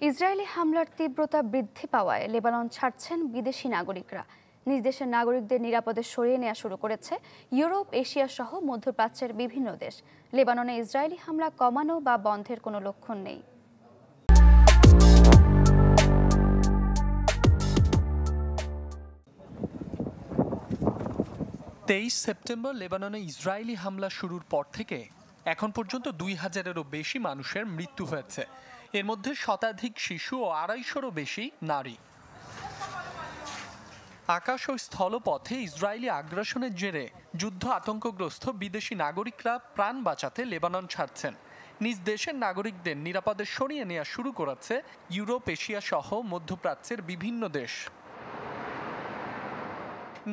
Israeli হামলার তীব্রতা বৃদ্ধি পাওয়ায় লেবানন ছাড়ছেন বিদেশি নাগরিকরা। নিজ দেশের নাগরিকদের নিরাপদে সরিয়ে নেওয়া শুরু করেছে ইউরোপ, এশিয়া সহ মধ্যপ্রাচ্যের বিভিন্ন দেশ। লেবাননে ইসরায়েলি হামলা কমানো বা বন্ধের কোনো লক্ষণ নেই। 23 সেপ্টেম্বর লেবাননে ইসরায়েলি হামলা শুরুর পর থেকে এখন পর্যন্ত 2000-এরও বেশি মানুষের মৃত্যু হয়েছে। এর মধ্যে শতাধিক শিশু ও 250-রও বেশি নারী। আকাশ ও স্থলপথে ইসরায়েলি আগ্রাসনের জেরে যুদ্ধ আতঙ্কগ্রস্ত বিদেশি নাগরিকরা প্রাণ বাঁচাতে লেবানন ছাড়ছেন। নিজ দেশের নাগরিকদের নিরাপদে সরিয়ে নেওয়া শুরু করেছে ইউরোপ, এশিয়া সহ মধ্যপ্রাচ্যের বিভিন্ন দেশ।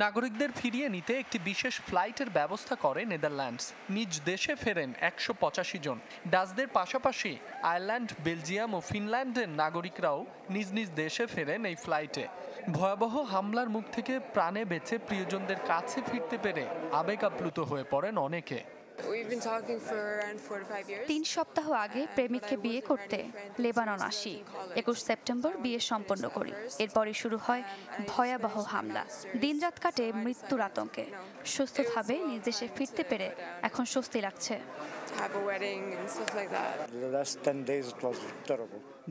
নাগরিকদের ফিরিয়ে নিতে একটি বিশেষ ফ্লাইটের ব্যবস্থা করে নেদারল্যান্ডস। নিজ দেশে ফেরেন 185 জন। ডাচদের পাশাপাশি আয়ারল্যান্ড, বেলজিয়াম ও ফিনল্যান্ডের নাগরিকরাও নিজ নিজ দেশে ফেরেন এই ফ্লাইটে। ভয়াবহ হামলার মুখ থেকে প্রাণে বেঁচে প্রিয়জনদের কাছে ফিরতে পেরে আবেগ আপ্লুত হয়ে পড়েন অনেকে। 3 সপ্তাহ আগে প্রেমিককে বিয়ে করতে লেবানন আসি। 21 সেপ্টেম্বর বিয়ে সম্পন্ন করি। এরপরই শুরু হয় ভয়াবহ হামলা। দিনরাত কাটে মৃত্যুর আতঙ্কে। সুস্থভাবে নিজ দেশে ফিরতে পেরে এখন স্বস্তি লাগছে।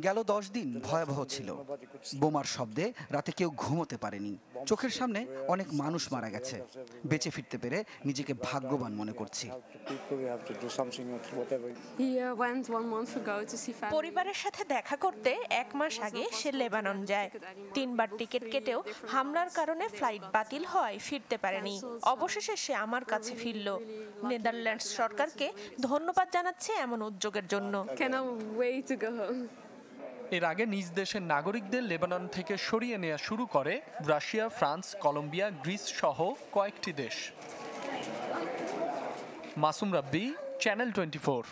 গেল 10 দিন ভয়াবহ ছিল। বোমার শব্দে রাতে কেউ ঘুমোতে পারেনি। চোখের সামনে অনেক মানুষ মারা গেছে। বেঁচে ফিরতে পেরে নিজেকে ভাগ্যবান মনে করছি। পরিবারের সাথে দেখা করতে 1 মাস আগে সে লেবানন যায়। 3 বার টিকিট কেটেও হামলার কারণে ফ্লাইট বাতিল হওয়ায় ফিরতে পারেনি। অবশেষে সে আমার কাছে ফিরল। নেদারল্যান্ডস সরকারকে ধন্যবাদ জানাচ্ছে এমন উদ্যোগের জন্য। এর আগে নিজ দেশের নাগরিকদের লেবানন থেকে সরিয়ে নেওয়া শুরু করে রাশিয়া, ফ্রান্স, কলম্বিয়া, গ্রিস সহ কয়েকটি দেশ। মাসুম রাব্বি, চ্যানেল 24।